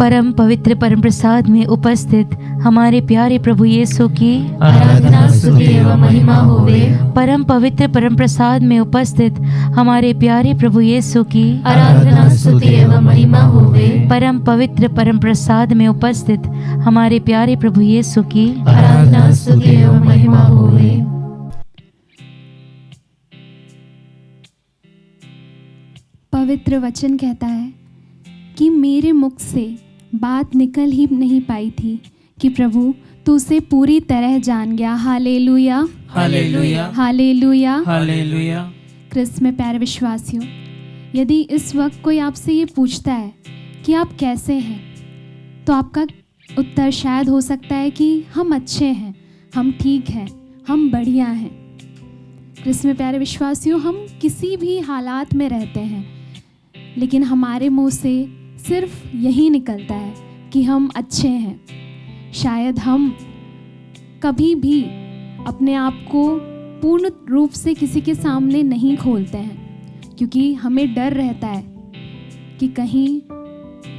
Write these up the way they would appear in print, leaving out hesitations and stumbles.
परम पवित्र परम प्रसाद में उपस्थित हमारे प्यारे प्रभु यीशु की आराधना स्तुति एवं महिमा होवे। परम पवित्र परम प्रसाद में उपस्थित हमारे प्यारे प्रभु यीशु की आराधना स्तुति एवं महिमा होवे। परम पवित्र परम प्रसाद में उपस्थित हमारे प्यारे प्रभु यीशु की आराधना स्तुति एवं महिमा होवे। पवित्र वचन कहता है कि मेरे मुख से बात निकल ही नहीं पाई थी कि प्रभु तू उसे पूरी तरह जान गया। हालेलुया, हालेलुया, हालेलुया, हालेलुया। क्रिस्त में प्यारे विश्वासियों, यदि इस वक्त कोई आपसे ये पूछता है कि आप कैसे हैं, तो आपका उत्तर शायद हो सकता है कि हम अच्छे हैं, हम ठीक हैं, हम बढ़िया हैं। क्रिस्त में प्यारे विश्वासियों, हम किसी भी हालात में रहते हैं, लेकिन हमारे मुंह से सिर्फ यही निकलता है कि हम अच्छे हैं। शायद हम कभी भी अपने आप को पूर्ण रूप से किसी के सामने नहीं खोलते हैं, क्योंकि हमें डर रहता है कि कहीं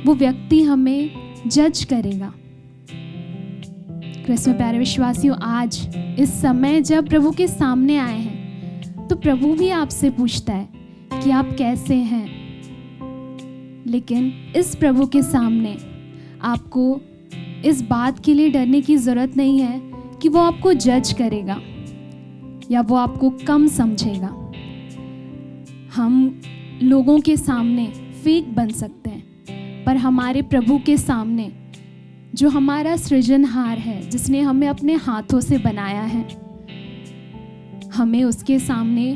वो व्यक्ति हमें जज करेगा। क्रिस्त में प्यारे विश्वासियों, आज इस समय जब प्रभु के सामने आए हैं, तो प्रभु भी आपसे पूछता है कि आप कैसे हैं। लेकिन इस प्रभु के सामने आपको इस बात के लिए डरने की ज़रूरत नहीं है कि वो आपको जज करेगा या वो आपको कम समझेगा। हम लोगों के सामने फेक बन सकते हैं, पर हमारे प्रभु के सामने, जो हमारा सृजनहार है, जिसने हमें अपने हाथों से बनाया है, हमें उसके सामने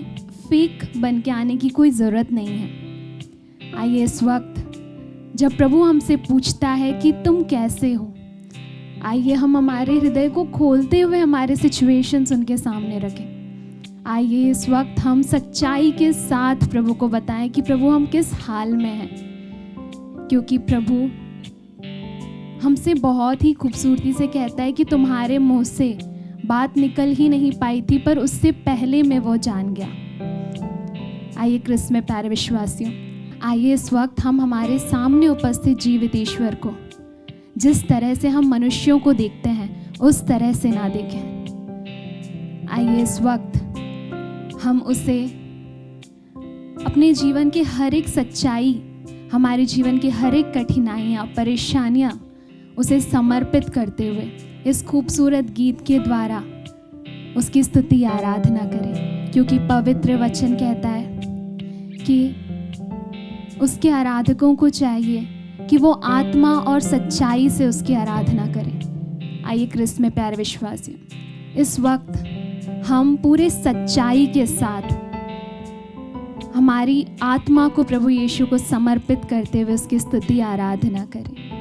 फेक बन के आने की कोई ज़रूरत नहीं है। आइए इस वक्त जब प्रभु हमसे पूछता है कि तुम कैसे हो, आइए हम हमारे हृदय को खोलते हुए हमारे सिचुएशंस उनके सामने रखें। आइए इस वक्त हम सच्चाई के साथ प्रभु को बताएं कि प्रभु हम किस हाल में हैं, क्योंकि प्रभु हमसे बहुत ही खूबसूरती से कहता है कि तुम्हारे मुंह से बात निकल ही नहीं पाई थी, पर उससे पहले मैं वो जान गया। आइए क्रिस्त में प्यारे विश्वासियों, आइए इस वक्त हम हमारे सामने उपस्थित जीवित ईश्वर को जिस तरह से हम मनुष्यों को देखते हैं उस तरह से ना देखें। आइए इस वक्त हम उसे अपने जीवन के हर एक सच्चाई, हमारे जीवन की हर एक कठिनाइयाँ, परेशानियाँ उसे समर्पित करते हुए इस खूबसूरत गीत के द्वारा उसकी स्तुति आराधना करें, क्योंकि पवित्र वचन कहता है कि उसके आराधकों को चाहिए कि वो आत्मा और सच्चाई से उसकी आराधना करें। आइए क्रिस्त में प्यारे विश्वासियों, इस वक्त हम पूरे सच्चाई के साथ हमारी आत्मा को प्रभु यीशु को समर्पित करते हुए उसकी स्तुति आराधना करें।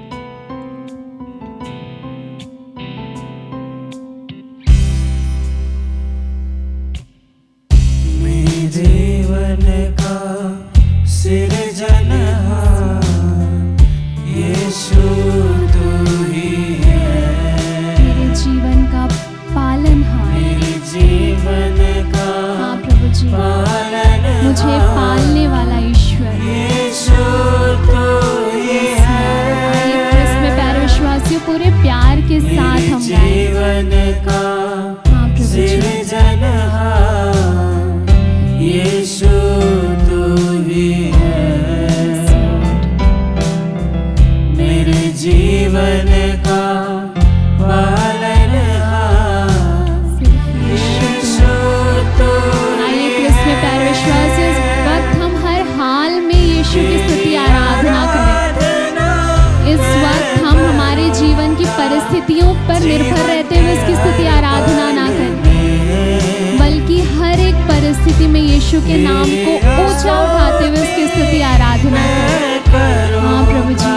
जीवन का सृजनहार यीशु तू ही है। मेरे जीवन का पालनहार, मेरे जीवन का हाँ प्रभु जी, पालनहार मुझे पालने वाला ईश्वर यीशु तू ही है। आइए क्रिस्त में प्यारे विश्वासियों, पूरे प्यार के साथ हम गाएं। जीवन का हाँ प्रभु जी, सृजनहार यीशु तू ही है। मेरे जीवन का पालनहार यीशु तू आइए क्रिस्त में प्यारे विश्वासियों, इस वक्त हम हर हाल में यीशु की स्तुति आराधना करें। इस वक्त हम हमारे जीवन की परिस्थितियों पर निर्भर रहते हुए इसकी स्तुति आराधना ना करें, बल्कि हर एक परिस्थिति में यीशु के नाम को ऊंचा उठाते हुए उसकी स्तुति आराधना करें। हाँ प्रभु जी,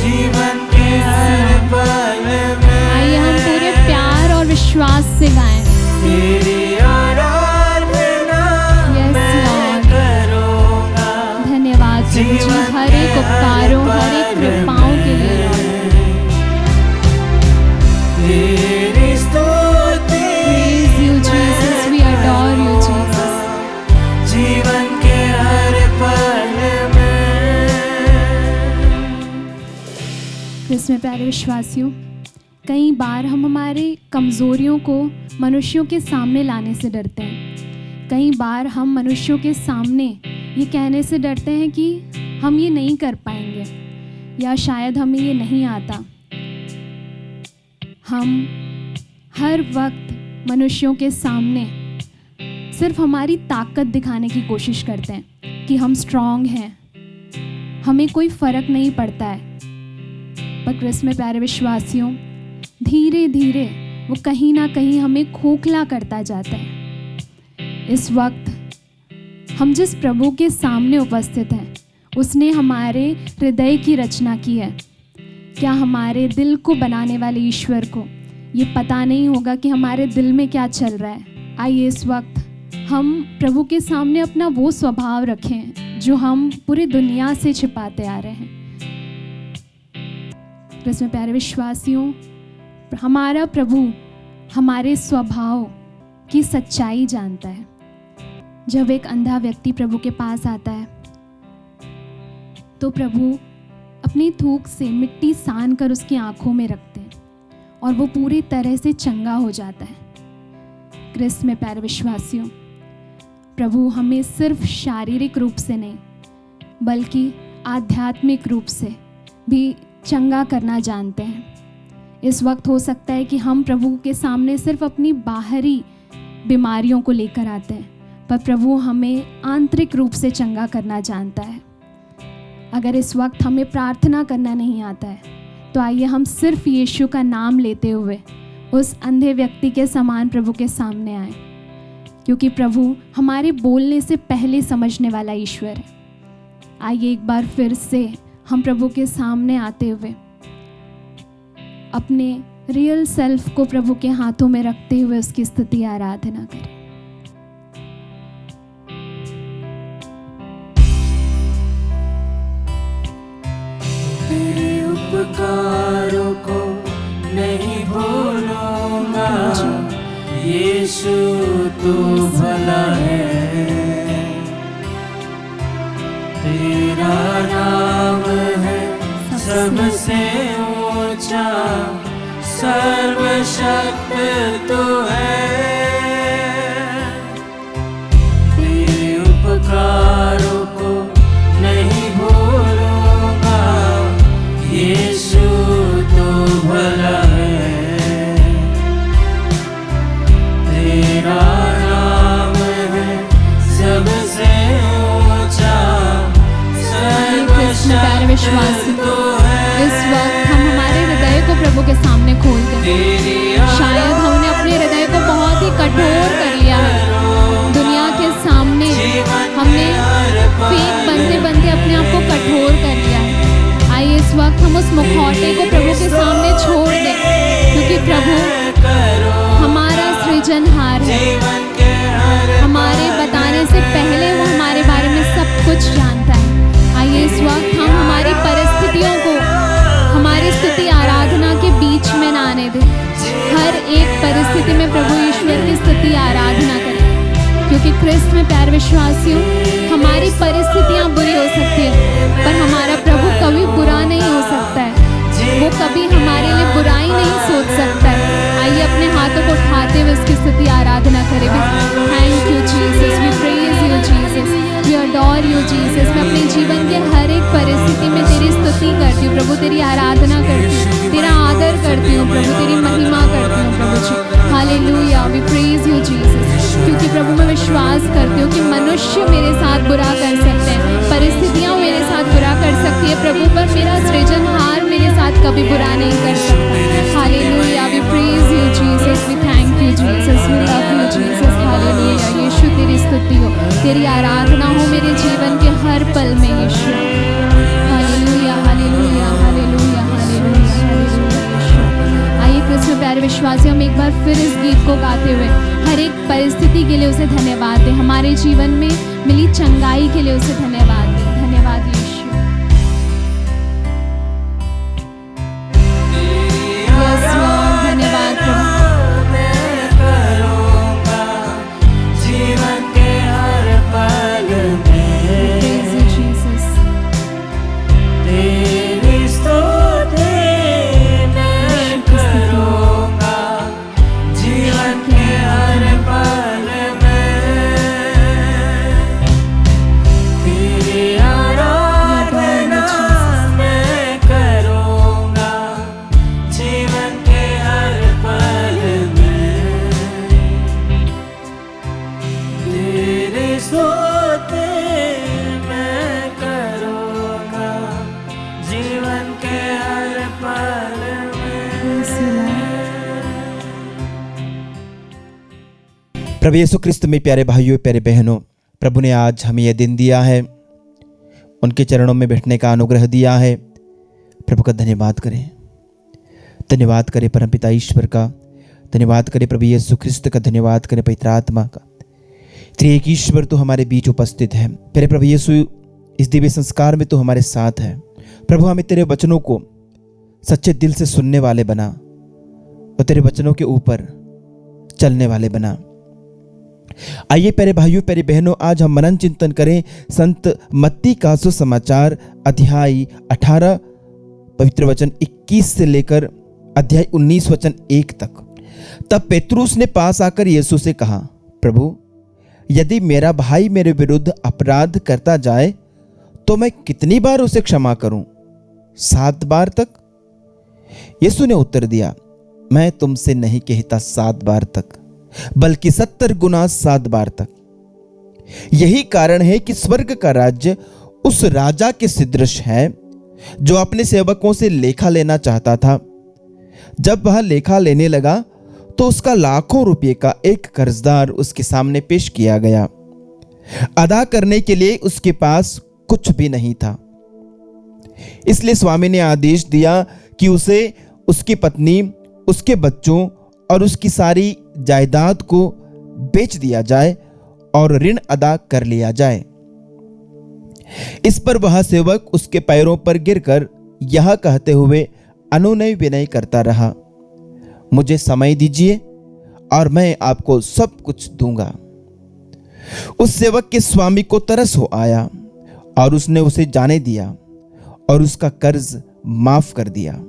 जीवन के हर पल में आइए हम पूरे प्यार और विश्वास से गाएं। तेरी आराधना Yes, मैं Lord. करूँगा। धन्यवाद प्रभु जी, हर एक उपकारों, हर एक कृपाओं के लिए Lord। तेरी स्तुति Praise you Jesus, we adore you Jesus। जीवन के हर पल क्रिस्त में प्यारे विश्वासियों, कई बार हम हमारे कमज़ोरियों को मनुष्यों के सामने लाने से डरते हैं। कई बार हम मनुष्यों के सामने ये कहने से डरते हैं कि हम ये नहीं कर पाएंगे या शायद हमें ये नहीं आता। हम हर वक्त मनुष्यों के सामने सिर्फ हमारी ताकत दिखाने की कोशिश करते हैं कि हम स्ट्रांग हैं, हमें कोई फ़र्क नहीं पड़ता है। पर क्रिस्त में प्यारे विश्वासियों, धीरे धीरे वो कहीं ना कहीं हमें खोखला करता जाता है। इस वक्त हम जिस प्रभु के सामने उपस्थित हैं, उसने हमारे हृदय की रचना की है। क्या हमारे दिल को बनाने वाले ईश्वर को ये पता नहीं होगा कि हमारे दिल में क्या चल रहा है? आइए इस वक्त हम प्रभु के सामने अपना वो स्वभाव रखें जो हम पूरी दुनिया से छिपाते आ रहे हैं। क्रिस्त में प्यारे विश्वासियों, हमारा प्रभु हमारे स्वभाव की सच्चाई जानता है। जब एक अंधा व्यक्ति प्रभु के पास आता है तो प्रभु अपनी थूक से मिट्टी सान कर उसकी आंखों में रखते हैं और वो पूरी तरह से चंगा हो जाता है। क्रिस्त में प्यारे विश्वासियों, प्रभु हमें सिर्फ शारीरिक रूप से नहीं बल्कि आध्यात्मिक रूप से भी चंगा करना जानते हैं। इस वक्त हो सकता है कि हम प्रभु के सामने सिर्फ अपनी बाहरी बीमारियों को लेकर आते हैं, पर प्रभु हमें आंतरिक रूप से चंगा करना जानता है। अगर इस वक्त हमें प्रार्थना करना नहीं आता है तो आइए हम सिर्फ यीशु का नाम लेते हुए उस अंधे व्यक्ति के समान प्रभु के सामने आए, क्योंकि प्रभु हमारे बोलने से पहले समझने वाला ईश्वर है। आइए एक बार फिर से हम प्रभु के सामने आते हुए अपने रियल सेल्फ को प्रभु के हाथों में रखते हुए उसकी स्तुति आराधना करें। तेरे उपकारों को नहीं भूलूंगा, यीशु तू भला है। तेरा नाम है सबसे ऊंचा, सर्वशक्त तू है। तेरे उपकारों को नहीं भूलूंगा, यीशु तू भला है। तेरा नाम है सबसे ऊंचा, प्यारे विश्वासी, इस वक्त हम हमारे हृदय को प्रभु के सामने खोल दें। शायद हमने अपने हृदय को बहुत ही कठोर कर लिया है। दुनिया के सामने हमने फेक बनते बनते अपने आप को कठोर कर लिया है। आइए इस वक्त हम उस मुखौटे को प्रभु के सामने छोड़ दें, क्योंकि प्रभु हमारा सृजनहार है। हमारे बताने से पहले वो हमारे बारे में सब कुछ जानता है। आइए इस वक्त हम हमारी परिस्थितियों को हमारी स्तुति आराधना के बीच में ना आने दें। हर एक परिस्थिति में प्रभु ईश्वर की स्तुति आराधना करें, क्योंकि क्रिस्त में प्यारे विश्वासियों, हमारी परिस्थितियां बुरी हो सकती है पर हमारा प्रभु कभी बुरा नहीं हो सकता है। वो कभी हमारे लिए बुराई नहीं सोच सकता है। आइए अपने हाथों को उठाते हुए उसकी स्तुति आराधना करें। Thank you Jesus, we praise you Jesus, we adore you Jesus. मैं अपने जीवन के हर एक परिस्थिति में तेरी स्तुति करती हूँ प्रभु, तेरी आराधना करती हूँ, तेरा आदर करती हूँ प्रभु, तेरी महिमा करती हूँ प्रभु जी। Hallelujah, we praise you Jesus. क्योंकि प्रभु मैं विश्वास करती हूँ कि मनुष्य मेरे साथ बुरा कर सकते हैं, परिस्थितियाँ मेरे साथ बुरा कर सकती है प्रभु, पर मेरा सृजनहार मेरे साथ कभी बुरा नहीं कर सकता। Hallelujah, we praise you Jesus, we thank you Jesus, we love you Jesus. हालेलुया, यीशु तेरी स्तुति हो, तेरी आराधना हो मेरे जीवन के हर पल में यीशु। हालेलुया, हालेलुया, हालेलुया, हालेलुया, हालेलुया यीशु। आइए क्रिस्त में प्यारे विश्वासी, हम एक बार फिर इस गीत को गाते हुए हर एक परिस्थिति के लिए उसे धन्यवाद दें। हमारे जीवन में मिली चंगाई के लिए उसे धन्यवाद दें। धन्यवाद यीशु। धन्यवाद प्रभु। जीवन के हर पल में तेरी स्तुति प्रभु यीशु क्रिस्त में प्यारे भाइयों प्यारे बहनों, प्रभु ने आज हमें यह दिन दिया है, उनके चरणों में बैठने का अनुग्रह दिया है। प्रभु का धन्यवाद करें, धन्यवाद करें परमपिता ईश्वर का, धन्यवाद करें प्रभु यीशु क्रिस्त का, धन्यवाद करें पवित्र आत्मा का। त्रिएक ईश्वर तो हमारे बीच उपस्थित है। प्यारे प्रभु यीशु, इस दिव्य संस्कार में तो हमारे साथ है। प्रभु हमें तेरे वचनों को सच्चे दिल से सुनने वाले बना और तेरे वचनों के ऊपर चलने वाले बना। आइए प्यारे भाइयों प्यारे बहनों, आज हम मनन चिंतन करें संत मत्ती का सुसमाचार अध्याय 18 पवित्र वचन 21 से लेकर अध्याय 19 वचन 1 तक। तब पेत्रुस ने पास आकर यीशु से कहा, प्रभु, यदि मेरा भाई मेरे विरुद्ध अपराध करता जाए तो मैं कितनी बार उसे क्षमा करूं? 7 बार तक? यीशु ने उत्तर दिया, मैं तुमसे नहीं कहता 7 बार तक, बल्कि 70 गुना 7 बार तक। यही कारण है कि स्वर्ग का राज्य उस राजा के सदृश है जो अपने सेवकों से लेखा लेना चाहता था। जब वह लेखा लेने लगा तो उसका लाखों रुपए का एक कर्जदार उसके सामने पेश किया गया। अदा करने के लिए उसके पास कुछ भी नहीं था। इसलिए स्वामी ने आदेश दिया कि उसे, उसकी पत्नी, उसके बच्चों और उसकी सारी जायदाद को बेच दिया जाए और ऋण अदा कर लिया जाए। इस पर वह सेवक उसके पैरों पर गिरकर यह कहते हुए अनुनय विनय करता रहा, मुझे समय दीजिए और मैं आपको सब कुछ दूंगा। उस सेवक के स्वामी को तरस हो आया और उसने उसे जाने दिया और उसका कर्ज माफ कर दिया।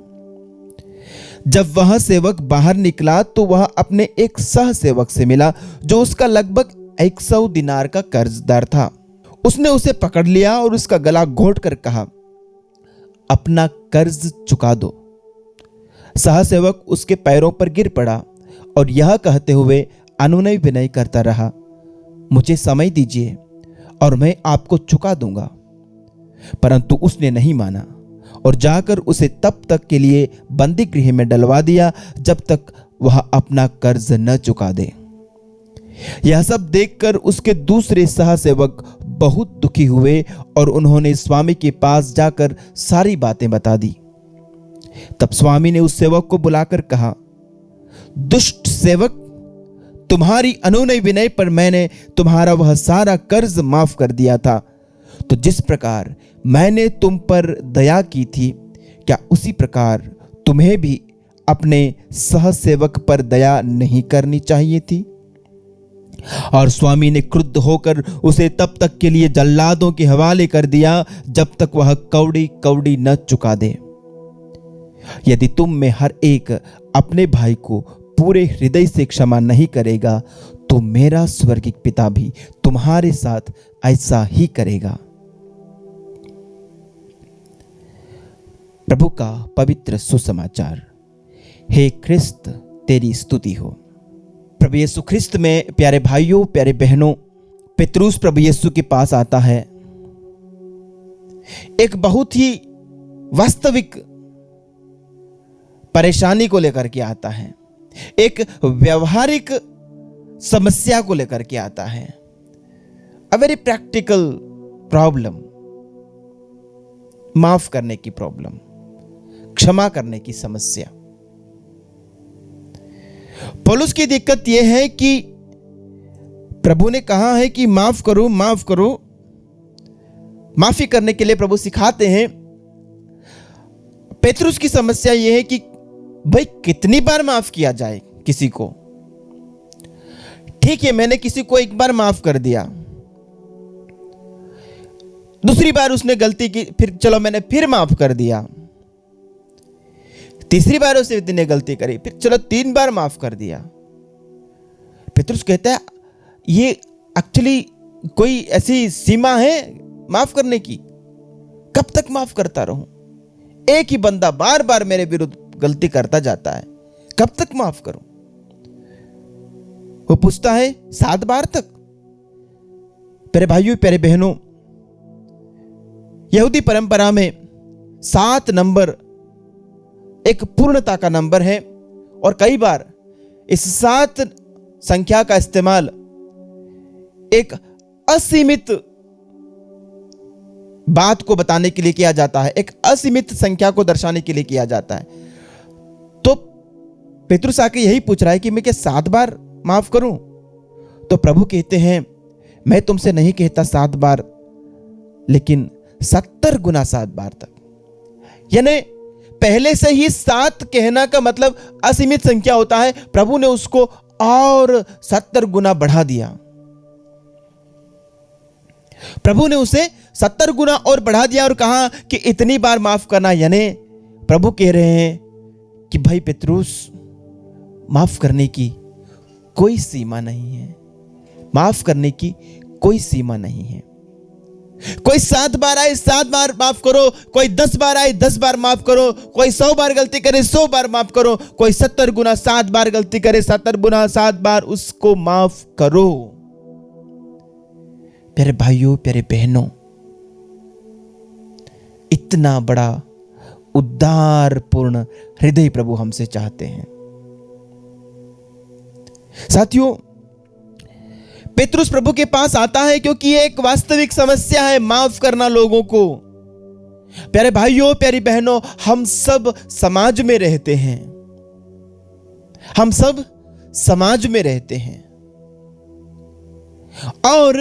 जब वह सेवक बाहर निकला तो वह अपने एक सह सेवक से मिला जो उसका लगभग 100 दिनार का कर्जदार था। उसने उसे पकड़ लिया और उसका गला घोंट कर कहा, अपना कर्ज चुका दो। सह सेवक उसके पैरों पर गिर पड़ा और यह कहते हुए अनुनय विनय करता रहा, मुझे समय दीजिए और मैं आपको चुका दूंगा। परंतु उसने नहीं माना और जाकर उसे तब तक के लिए बंदी गृह में डलवा दिया जब तक वह अपना कर्ज न चुका दे। यह सब देखकर उसके दूसरे सहसेवक बहुत दुखी हुए और उन्होंने स्वामी के पास जाकर सारी बातें बता दी। तब स्वामी ने उस सेवक को बुलाकर कहा, दुष्ट सेवक, तुम्हारी अनुनय विनय पर मैंने तुम्हारा वह सारा कर्ज माफ कर दिया था। तो जिस प्रकार मैंने तुम पर दया की थी, क्या उसी प्रकार तुम्हें भी अपने सहसेवक पर दया नहीं करनी चाहिए थी? और स्वामी ने क्रुद्ध होकर उसे तब तक के लिए जल्लादों के हवाले कर दिया जब तक वह कौड़ी कौड़ी न चुका दे। यदि तुम में हर एक अपने भाई को पूरे हृदय से क्षमा नहीं करेगा तो मेरा स्वर्गीय पिता भी तुम्हारे साथ ऐसा ही करेगा। प्रभु का पवित्र सुसमाचार। हे क्रिस्त, तेरी स्तुति हो। प्रभु यीशु ख्रिस्त में प्यारे भाइयों प्यारे बहनों, पेत्रुस प्रभु यीशु के पास आता है। एक बहुत ही वास्तविक परेशानी को लेकर के आता है, एक व्यवहारिक समस्या को लेकर के आता है। अ वेरी प्रैक्टिकल प्रॉब्लम, माफ करने की प्रॉब्लम, क्षमा करने की समस्या। पौलुस की दिक्कत यह है कि प्रभु ने कहा है कि माफ करो माफ करो। माफी करने के लिए प्रभु सिखाते हैं। पेत्रुस की समस्या यह है कि भाई कितनी बार माफ किया जाए किसी को? ठीक है, मैंने किसी को एक बार माफ कर दिया, दूसरी बार उसने गलती की, फिर चलो मैंने फिर माफ कर दिया, तीसरी बार उसने गलती करी, फिर चलो 3 बार माफ कर दिया। पेत्रुस कहता है ये एक्चुअली कोई ऐसी सीमा है माफ करने की? कब तक माफ करता रहूं? एक ही बंदा बार बार मेरे विरुद्ध गलती करता जाता है, कब तक माफ करूं? वो पूछता है 7 बार तक। प्यारे भाइयों प्यारे बहनों, यहूदी परंपरा में 7 नंबर एक पूर्णता का नंबर है और कई बार इस 7 संख्या का इस्तेमाल एक असीमित बात को बताने के लिए किया जाता है, एक असीमित संख्या को दर्शाने के लिए किया जाता है। तो पेतरुस आके यही पूछ रहा है कि मैं क्या 7 बार माफ करूं? तो प्रभु कहते हैं, मैं तुमसे नहीं कहता 7 बार, लेकिन 70 गुना 7 बार तक। यानी पहले से ही 7 कहना का मतलब असीमित संख्या होता है, प्रभु ने उसको और 70 गुना बढ़ा दिया। प्रभु ने उसे 70 गुना और बढ़ा दिया और कहा कि इतनी बार माफ करना। यानी प्रभु कह रहे हैं कि भाई पेतरुस, माफ करने की कोई सीमा नहीं है, माफ करने की कोई सीमा नहीं है। कोई 7 बार आए 7 बार माफ करो, कोई 10 बार आए 10 बार माफ करो, कोई 100 बार गलती करे 100 बार माफ करो, कोई 70 गुना 7 बार गलती करे 70 गुना 7 बार उसको माफ करो। प्यारे भाइयों, प्यारे बहनों, इतना बड़ा उदारपूर्ण हृदय प्रभु हमसे चाहते हैं। साथियों, पेतरुस प्रभु के पास आता है क्योंकि ये एक वास्तविक समस्या है, माफ करना लोगों को। प्यारे भाइयों, प्यारी बहनों, हम सब समाज में रहते हैं, हम सब समाज में रहते हैं और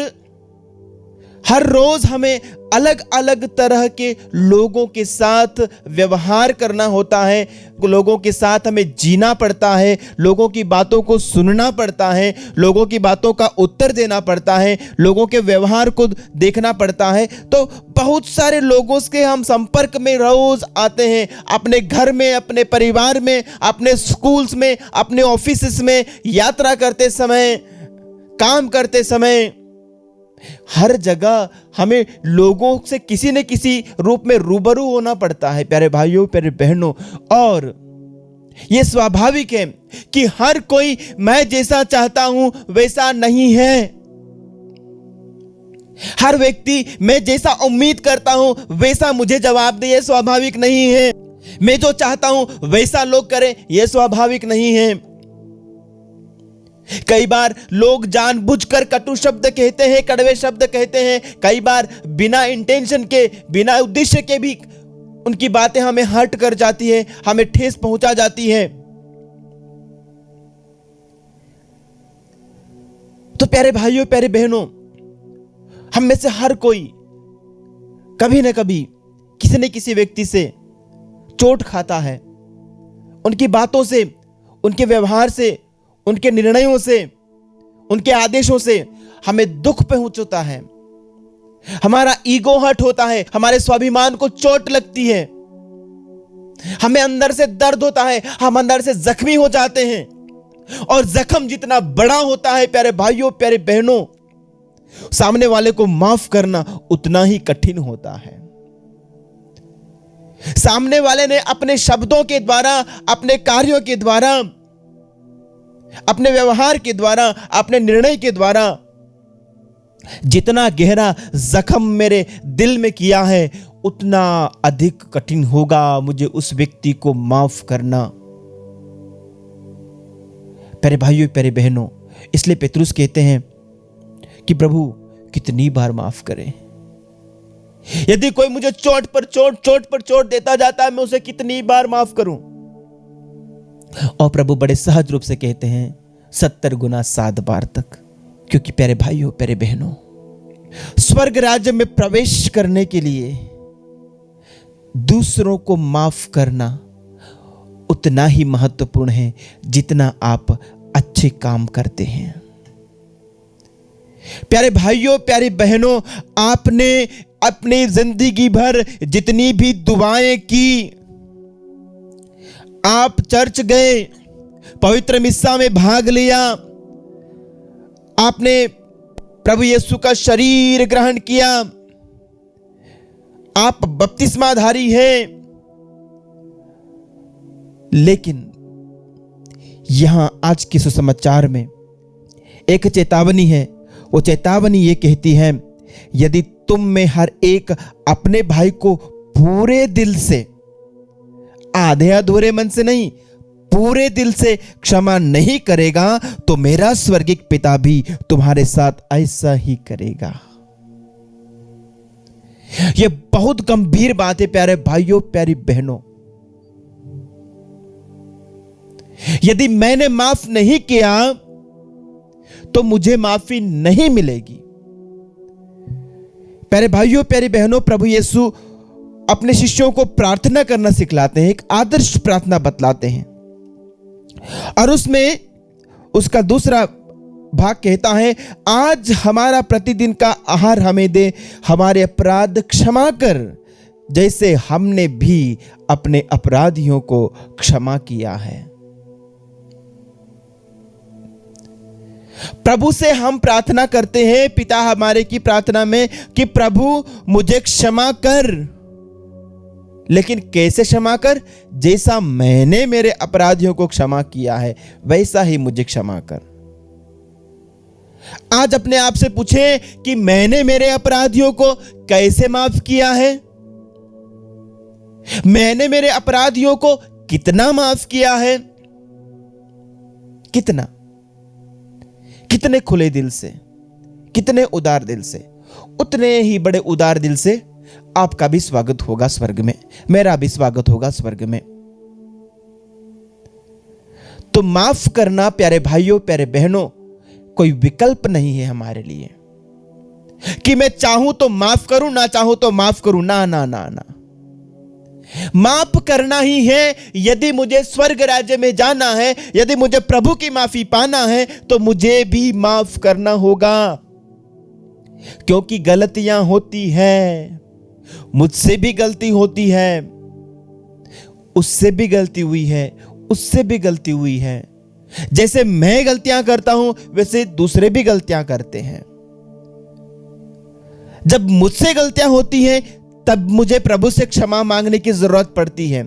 हर रोज हमें अलग अलग तरह के लोगों के साथ व्यवहार करना होता है, लोगों के साथ हमें जीना पड़ता है, लोगों की बातों को सुनना पड़ता है, लोगों की बातों का उत्तर देना पड़ता है, लोगों के व्यवहार को देखना पड़ता है। तो बहुत सारे लोगों से हम संपर्क में रोज आते हैं, अपने घर में, अपने परिवार में, अपने स्कूल्स में, अपने ऑफिस में, यात्रा करते समय, काम करते समय, हर जगह हमें लोगों से किसी न किसी रूप में रूबरू होना पड़ता है। प्यारे भाइयों, प्यारे बहनों, और यह स्वाभाविक है कि हर कोई मैं जैसा चाहता हूं वैसा नहीं है। हर व्यक्ति मैं जैसा उम्मीद करता हूं वैसा मुझे जवाब दे, यह स्वाभाविक नहीं है। मैं जो चाहता हूं वैसा लोग करें, यह स्वाभाविक नहीं है। कई बार लोग जानबूझकर कटु शब्द कहते हैं, कड़वे शब्द कहते हैं, कई बार बिना इंटेंशन के, बिना उद्देश्य के भी उनकी बातें हमें हर्ट कर जाती है, हमें ठेस पहुंचा जाती है। तो प्यारे भाइयों, प्यारे बहनों, हम में से हर कोई कभी ना कभी किसी न किसी व्यक्ति से चोट खाता है, उनकी बातों से, उनके व्यवहार से, उनके निर्णयों से, उनके आदेशों से हमें दुख पहुंचता है, हमारा ईगो हर्ट होता है, हमारे स्वाभिमान को चोट लगती है, हमें अंदर से दर्द होता है, हम अंदर से जख्मी हो जाते हैं। और जख्म जितना बड़ा होता है प्यारे भाइयों, प्यारे बहनों, सामने वाले को माफ करना उतना ही कठिन होता है। सामने वाले ने अपने शब्दों के द्वारा, अपने कार्यों के द्वारा, अपने व्यवहार के द्वारा, अपने निर्णय के द्वारा जितना गहरा जख्म मेरे दिल में किया है, उतना अधिक कठिन होगा मुझे उस व्यक्ति को माफ करना। प्यारे भाइयों, प्यारे बहनों, इसलिए पेतरुस कहते हैं कि प्रभु कितनी बार माफ करें। यदि कोई मुझे चोट पर चोट देता जाता है, मैं उसे कितनी बार माफ करूं? और प्रभु बड़े सहज रूप से कहते हैं 70 गुना 7 बार तक। क्योंकि प्यारे भाइयों, प्यारे बहनों, स्वर्ग राज्य में प्रवेश करने के लिए दूसरों को माफ करना उतना ही महत्वपूर्ण है जितना आप अच्छे काम करते हैं। प्यारे भाइयों, प्यारी बहनों, आपने अपनी जिंदगी भर जितनी भी दुआएं की, आप चर्च गए, पवित्र मिस्सा में भाग लिया, आपने प्रभु यीशु का शरीर ग्रहण किया, आप बपतिस्माधारी हैं, लेकिन यहां आज के सुसमाचार में एक चेतावनी है। वो चेतावनी ये कहती है, यदि तुम में हर एक अपने भाई को पूरे दिल से, आधे अधूरे मन से नहीं, पूरे दिल से क्षमा नहीं करेगा तो मेरा स्वर्गीय पिता भी तुम्हारे साथ ऐसा ही करेगा। यह बहुत गंभीर बात है प्यारे भाइयों, प्यारी बहनों। यदि मैंने माफ नहीं किया तो मुझे माफी नहीं मिलेगी। प्यारे भाइयों, प्यारी बहनों, प्रभु यीशु अपने शिष्यों को प्रार्थना करना सिखलाते हैं, एक आदर्श प्रार्थना बतलाते हैं, और उसमें उसका दूसरा भाग कहता है, आज हमारा प्रतिदिन का आहार हमें दे, हमारे अपराध क्षमा कर जैसे हमने भी अपने अपराधियों को क्षमा किया है। प्रभु से हम प्रार्थना करते हैं पिता हमारे की प्रार्थना में कि प्रभु मुझे क्षमा कर, लेकिन कैसे क्षमा कर? जैसा मैंने मेरे अपराधियों को क्षमा किया है वैसा ही मुझे क्षमा कर। आज अपने आप से पूछें कि मैंने मेरे अपराधियों को कैसे माफ किया है? मैंने मेरे अपराधियों को कितना माफ किया है? कितना? कितने खुले दिल से, कितने उदार दिल से? उतने ही बड़े उदार दिल से आपका भी स्वागत होगा स्वर्ग में, मेरा भी स्वागत होगा स्वर्ग में। तो माफ करना प्यारे भाइयों, प्यारे बहनों, कोई विकल्प नहीं है हमारे लिए कि मैं चाहूं तो माफ करूं, ना चाहूं तो माफ करूं। ना ना ना ना, माफ करना ही है। यदि मुझे स्वर्ग राज्य में जाना है, यदि मुझे प्रभु की माफी पाना है, तो मुझे भी माफ करना होगा, क्योंकि गलतियां होती हैं। मुझसे भी गलती होती है, उससे भी गलती हुई है, उससे भी गलती हुई है। जैसे मैं गलतियां करता हूं वैसे दूसरे भी गलतियां करते हैं। जब मुझसे गलतियां होती हैं तब मुझे प्रभु से क्षमा मांगने की जरूरत पड़ती है।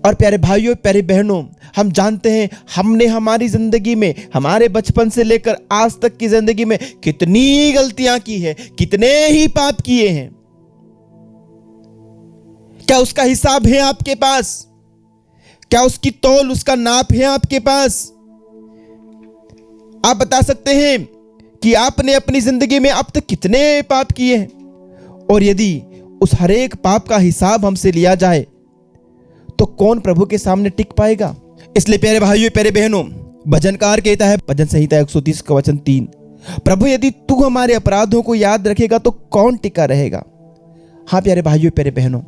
और प्यारे भाइयों, प्यारे बहनों, हम जानते हैं हमने हमारी जिंदगी में, हमारे बचपन से लेकर आज तक की जिंदगी में कितनी गलतियां की है, कितने ही पाप किए हैं। क्या उसका हिसाब है आपके पास? क्या उसकी तौल, उसका नाप है आपके पास? आप बता सकते हैं कि आपने अपनी जिंदगी में अब तक कितने पाप किए हैं? और यदि उस हरेक पाप का हिसाब हमसे लिया जाए तो कौन प्रभु के सामने टिक पाएगा? इसलिए प्यारे भाइयों, प्यारे बहनों, भजनकार कहता है, भजन संहिता 130 का वचन 3, प्रभु यदि तू हमारे अपराधों को याद रखेगा तो कौन टिका रहेगा? हाँ प्यारे भाइयों, प्यारे बहनों,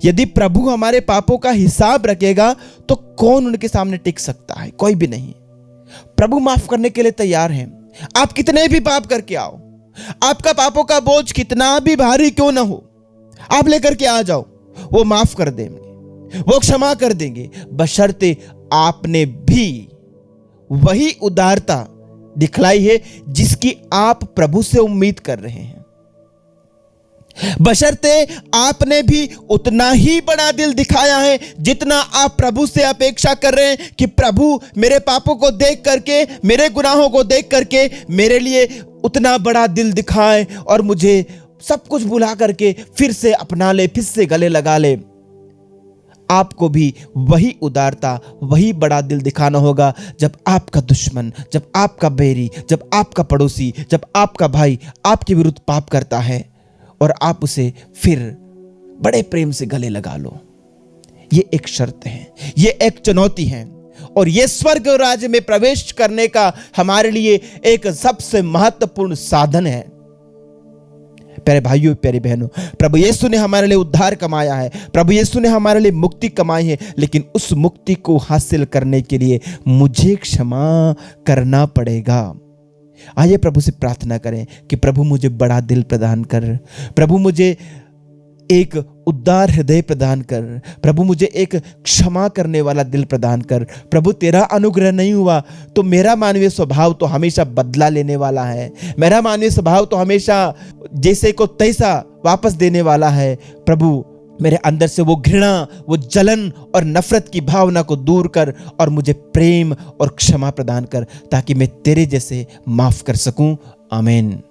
यदि प्रभु हमारे पापों का हिसाब रखेगा तो कौन उनके सामने टिक सकता है? कोई भी नहीं। प्रभु माफ करने के लिए तैयार हैं। आप कितने भी पाप करके आओ, आपका पापों का बोझ कितना भी भारी क्यों ना हो, आप लेकर के आ जाओ, वो माफ कर देंगे, वो क्षमा कर देंगे, बशर्ते आपने भी वही उदारता दिखलाई है जिसकी आप प्रभु से उम्मीद कर रहे हैं। बशर्ते आपने भी उतना ही बड़ा दिल दिखाया है जितना आप प्रभु से अपेक्षा कर रहे हैं कि प्रभु मेरे पापों को देख करके, मेरे गुनाहों को देख करके मेरे लिए उतना बड़ा दिल दिखाए और मुझे सब कुछ भुला करके फिर से अपना ले, फिर से गले लगा ले। आपको भी वही उदारता, वही बड़ा दिल दिखाना होगा जब आपका दुश्मन, जब आपका बैरी, जब आपका पड़ोसी, जब आपका भाई आपके विरुद्ध पाप करता है और आप उसे फिर बड़े प्रेम से गले लगा लो। ये एक शर्त है, ये एक चुनौती है, और ये स्वर्ग राज्य में प्रवेश करने का हमारे लिए एक सबसे महत्वपूर्ण साधन है। प्यारे भाइयों, प्यारे बहनों, प्रभु यीशु ने हमारे लिए उद्धार कमाया है, प्रभु यीशु ने हमारे लिए मुक्ति कमाई है, लेकिन उस मुक्ति को हासिल करने के लिए मुझे क्षमा करना पड़ेगा। आइए प्रभु से प्रार्थना करें कि प्रभु मुझे बड़ा दिल प्रदान कर, प्रभु मुझे एक उदार हृदय प्रदान कर, प्रभु मुझे एक क्षमा करने वाला दिल प्रदान कर। प्रभु तेरा अनुग्रह नहीं हुआ तो मेरा मानवीय स्वभाव तो हमेशा बदला लेने वाला है, मेरा मानवीय स्वभाव तो हमेशा जैसे को तैसा वापस देने वाला है। प्रभु मेरे अंदर से वो घृणा, वो जलन और नफरत की भावना को दूर कर और मुझे प्रेम और क्षमा प्रदान कर, ताकि मैं तेरे जैसे माफ कर सकूं। आमीन।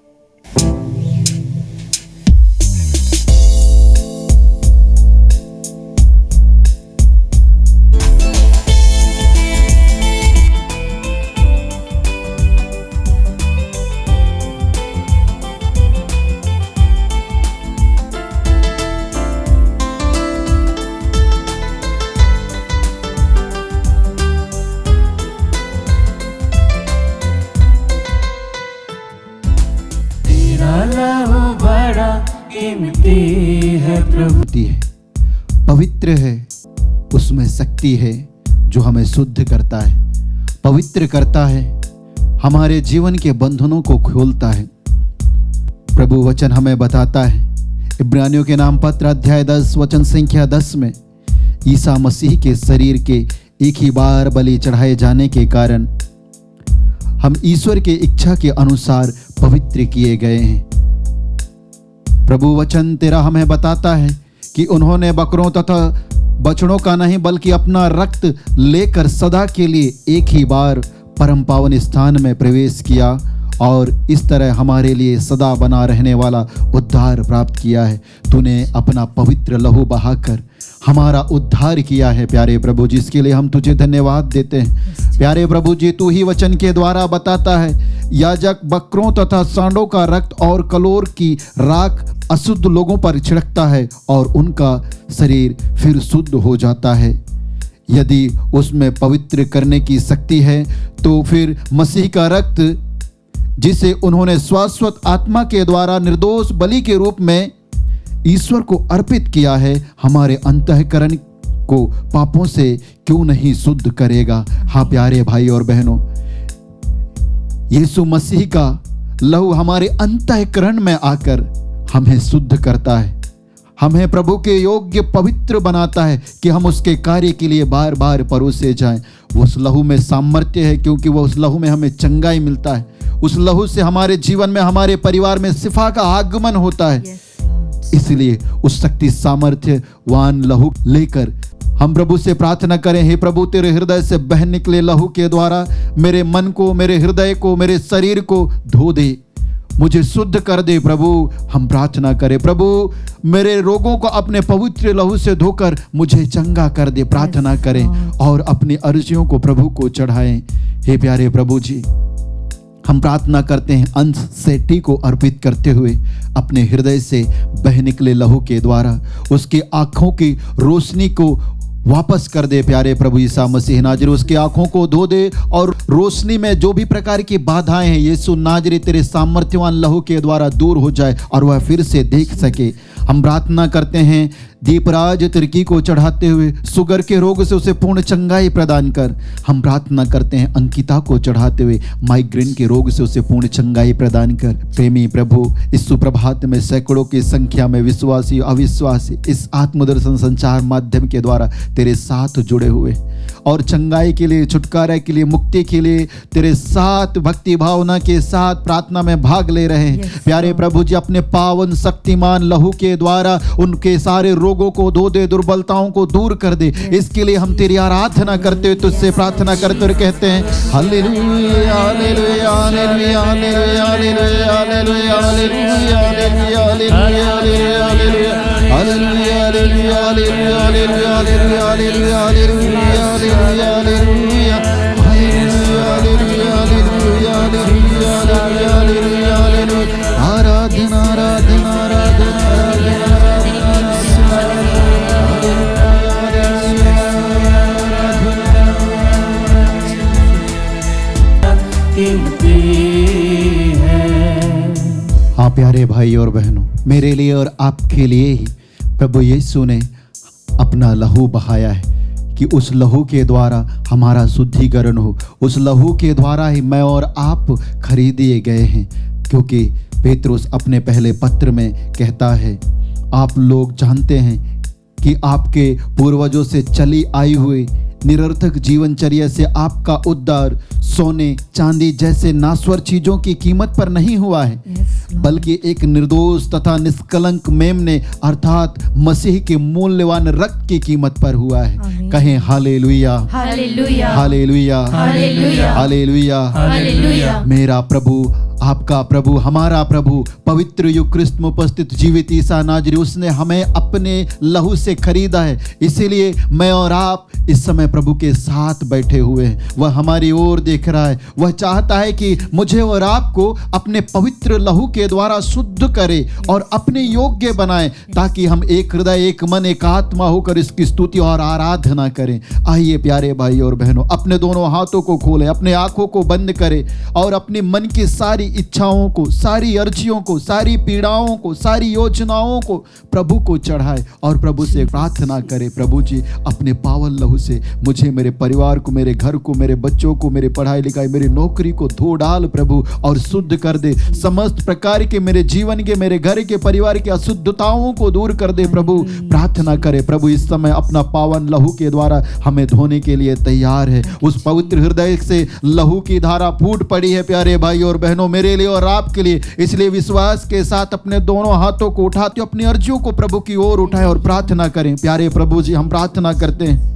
है प्रभु। होती है, पवित्र है, उसमें शक्ति है जो हमें शुद्ध करता है, पवित्र करता है, हमारे जीवन के बंधनों को खोलता है। प्रभु वचन हमें बताता है, इब्रानियों के नाम पत्र अध्याय 10 वचन संख्या 10 में, ईसा मसीह के शरीर के एक ही बार बलि चढ़ाए जाने के कारण हम ईश्वर के इच्छा के अनुसार पवित्र किए गए हैं। प्रभु वचन तेरा हमें बताता है कि उन्होंने बकरों तथा बछड़ों का नहीं बल्कि अपना रक्त लेकर सदा के लिए एक ही बार परम पावन स्थान में प्रवेश किया और इस तरह हमारे लिए सदा बना रहने वाला उद्धार प्राप्त किया है। तूने अपना पवित्र लहू बहाकर हमारा उद्धार किया है प्यारे प्रभु, जिसके लिए हम तुझे धन्यवाद देते हैं। प्यारे प्रभु जी, तू ही वचन के द्वारा बताता है, याजक बकरों तथा सांडों का रक्त और कलोर की राख अशुद्ध लोगों पर छिड़कता है और उनका शरीर फिर शुद्ध हो जाता है। यदि उसमें पवित्र करने की शक्ति है तो फिर मसीह का रक्त जिसे उन्होंने शाश्वत आत्मा के द्वारा निर्दोष बलि के रूप में ईश्वर को अर्पित किया है, हमारे अंतःकरण को पापों से क्यों नहीं शुद्ध करेगा। हाँ प्यारे भाई और बहनों, यीशु मसीह का लहू हमारे अंतःकरण में आकर हमें शुद्ध करता है, हमें प्रभु के योग्य पवित्र बनाता है कि हम उसके कार्य के लिए बार बार परोसे जाएं। उस लहू में सामर्थ्य है, क्योंकि वो उस लहू में हमें चंगाई मिलता है। उस लहू से हमारे जीवन में, हमारे परिवार में शिफा का आगमन होता है। इसलिए उस शक्ति सामर्थ्यवान लहू लेकर हम प्रभु से प्रार्थना करें, हे प्रभु तेरे हृदय से बह निकले लहू के द्वारा मेरे मन को, मेरे हृदय को, मेरे शरीर को धो दे, मुझे शुद्ध कर दे। प्रभु हम प्रार्थना करें, प्रभु मेरे रोगों को अपने पवित्र लहू से धोकर मुझे चंगा कर दे। प्रार्थना करें और अपनी अर्जियों को प्रभु को चढ़ाएं। हे प्यारे प्रभु जी, हम प्रार्थना करते हैं अंश सेठी को अर्पित करते हुए अपने हृदय से बह निकले लहू के द्वारा उसकी आंखों की रोशनी को वापस कर दे। प्यारे प्रभु ईसा मसीह नाजरी, उसकी आंखों को धो दे और रोशनी में जो भी प्रकार की बाधाएं हैं यीशु नाजरी तेरे सामर्थ्यवान लहू के द्वारा दूर हो जाए और वह फिर से देख सके। हम प्रार्थना करते हैं दीपराज तिर्की को चढ़ाते हुए शुगर के रोग से उसे पूर्ण चंगाई प्रदान कर। हम प्रार्थना करते हैं अंकिता को चढ़ाते हुए माइग्रेन के रोग से उसे पूर्ण चंगाई प्रदान कर। प्रेमी प्रभु, इस सुप्रभात में सैकड़ों की संख्या में विश्वासी अविश्वासी इस आत्मदर्शन संचार माध्यम के द्वारा तेरे साथ जुड़े हुए और चंगाई के लिए, छुटकारा के लिए, मुक्ति के लिए तेरे साथ भक्ति भावना के साथ प्रार्थना में भाग ले रहे हैं। प्यारे प्रभु जी, अपने पावन शक्तिमान लहू के द्वारा उनके सारे रोगों को धो दे, दुर्बलताओं को दूर कर दे। इसके लिए हम तेरी आराधना करते हुए तुझसे प्रार्थना करते हुए कहते हैं हालेलुया हालेलुया हालेलुया हालेलुया हालेलुया हालेलुया हालेलुया हालेलुया हालेलुया हालेलुया हालेलुया हालेलुया हालेलुया आराधना आराधना हाँ प्यारे भाई और बहनों, मेरे लिए और आपके लिए ही प्रभु यीशु ने अपना लहू बहाया है कि उस लहू के द्वारा हमारा शुद्धिकरण हो। उस लहू के द्वारा ही मैं और आप खरीदिए गए हैं, क्योंकि पेतरुस अपने पहले पत्र में कहता है, आप लोग जानते हैं कि आपके पूर्वजों से चली आई हुई निरर्थक जीवनचर्या से आपका उद्धार सोने चांदी जैसे नाश्वर चीजों की कीमत पर नहीं हुआ है, बल्कि एक निर्दोष तथा निष्कलंक मेमने अर्थात मसीह के मूल्यवान रक्त की कीमत पर हुआ है। कहें हालेलुया हालेलुया हालेलुया हालेलुया हालेलुया। मेरा प्रभु, आपका प्रभु, हमारा प्रभु, पवित्र युग ख्रिस्त में उपस्थित जीवित ईसा नाजरी, उसने हमें अपने लहू से खरीदा है। इसीलिए मैं और आप इस समय प्रभु के साथ बैठे हुए हैं। वह हमारी ओर देख रहा है। वह चाहता है कि मुझे और आपको अपने पवित्र लहू के द्वारा शुद्ध करे और अपने योग्य बनाए, ताकि हम एक हृदय, एक मन, एक आत्मा होकर इसकी स्तुति और आराधना करें। आइए प्यारे भाई और बहनों, अपने दोनों हाथों को खोलें, अपने आंखों को बंद करें और अपने मन की सारी इच्छाओं को, सारी अर्जियों को, सारी पीड़ाओं को, सारी योजनाओं को प्रभु को चढ़ाए और प्रभु से प्रार्थना करे, प्रभु जी अपने पावन लहू से मुझे, मेरे परिवार को, मेरे घर को, मेरे बच्चों को, मेरे पढ़ाई लिखाई, मेरी नौकरी को धो डाल प्रभु और शुद्ध कर दे। समस्त प्रकार के मेरे जीवन के, मेरे घर के, परिवार की अशुद्धताओं को दूर कर दे प्रभु। प्रार्थना करे प्रभु इस समय अपना पावन लहू के द्वारा हमें धोने के लिए तैयार है। उस पवित्र हृदय से लहू की धारा फूट पड़ी है प्यारे भाई और बहनों, मेरे लिए और आपके लिए। इसलिए विश्वास के साथ अपने दोनों हाथों को उठाते हो, अपनी अर्जियों को प्रभु की ओर उठाएं और प्रार्थना करें। प्यारे प्रभु जी, हम प्रार्थना करते हैं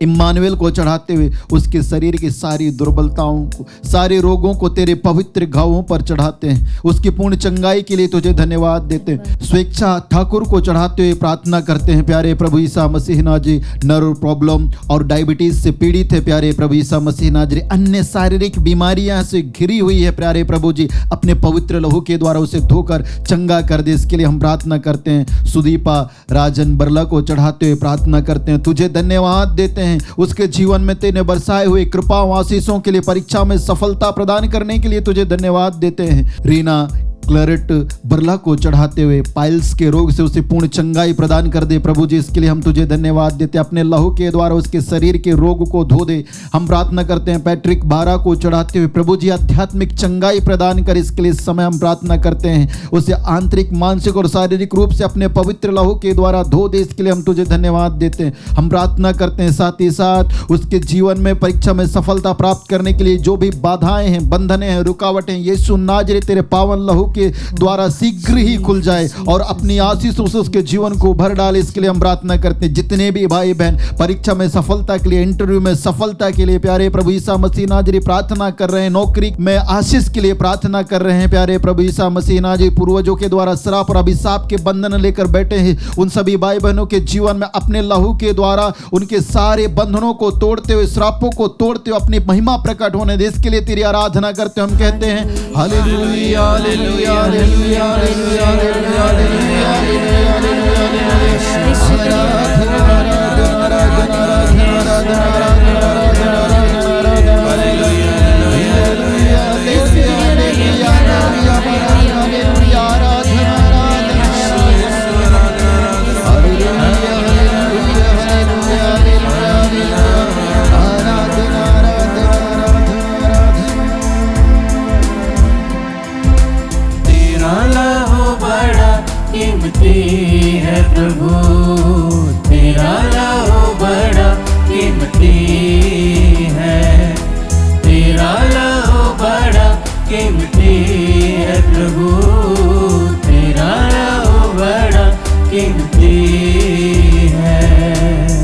इम्मानुएल को चढ़ाते हुए उसके शरीर की सारी दुर्बलताओं को, सारे रोगों को तेरे पवित्र घावों पर चढ़ाते हैं। उसकी पूर्ण चंगाई के लिए तुझे धन्यवाद देते हैं। स्वेच्छा ठाकुर को चढ़ाते हुए प्रार्थना करते हैं प्यारे प्रभु ईसा मसीह नाजरी, नर्व प्रॉब्लम और डायबिटीज से पीड़ित है प्यारे प्रभु ईसा मसीह नाजरी, अन्य शारीरिक बीमारियां से घिरी हुई है प्यारे प्रभु जी, अपने पवित्र लहू के द्वारा उसे धोकर चंगा कर दे। इसके लिए हम प्रार्थना करते हैं। सुदीपा राजन बरला को चढ़ाते हुए प्रार्थना करते हैं, तुझे धन्यवाद देते हैं उसके जीवन में तेने बरसाए हुए कृपा और आशीषों के लिए, परीक्षा में सफलता प्रदान करने के लिए तुझे धन्यवाद देते हैं। रीना क्लरेट बरला को चढ़ाते हुए पाइल्स के रोग से उसे पूर्ण चंगाई प्रदान कर दे प्रभु जी, इसके लिए हम तुझे धन्यवाद देते हैं। अपने लहू के द्वारा उसके शरीर के रोग को धो दे। हम प्रार्थना करते हैं पैट्रिक बारा को चढ़ाते हुए प्रभु जी आध्यात्मिक चंगाई प्रदान कर, इसके लिए इस समय हम प्रार्थना करते हैं उसे आंतरिक, मानसिक और शारीरिक रूप से अपने पवित्र लहू के द्वारा धो दे, इसके लिए हम तुझे धन्यवाद देते हैं। हम प्रार्थना करते हैं साथ ही साथ उसके जीवन में परीक्षा में सफलता प्राप्त करने के लिए जो भी बाधाएं हैं, बंधनें हैं, रुकावटें, यीशु नाजरी तेरे पावन लहू के द्वारा शीघ्र ही खुल जाए और अपनी आशीषों से उसके जीवन को भर डाले, इसके लिए हम प्रार्थना करते हैं। जितने भी भाई बहन परीक्षा में सफलता के लिए, इंटरव्यू में सफलता के लिए प्यारे प्रभु ईसा मसीह नाजरी प्रार्थना कर रहे हैं, नौकरी में आशीष के लिए प्रार्थना कर रहे हैं प्यारे प्रभु ईसा मसीह नाजरी, पूर्वजों के द्वारा श्राप और अभिशाप के बंधन लेकर बैठे हैं, उन सभी भाई बहनों के जीवन में अपने लहू के द्वारा उनके सारे बंधनों को तोड़ते हुए, श्रापों को तोड़ते हुए अपनी महिमा प्रकट होने दे, इसके लिए तेरी आराधना करते हम कहते हैं हालेलुया हालेलुया हालेलुया हालेलुया हालेलुया है प्रभु, तेरा लहू बड़ा कीमती है, तेरा लहू बड़ा कीमती है प्रभु, तेरा लहू बड़ा कीमती है।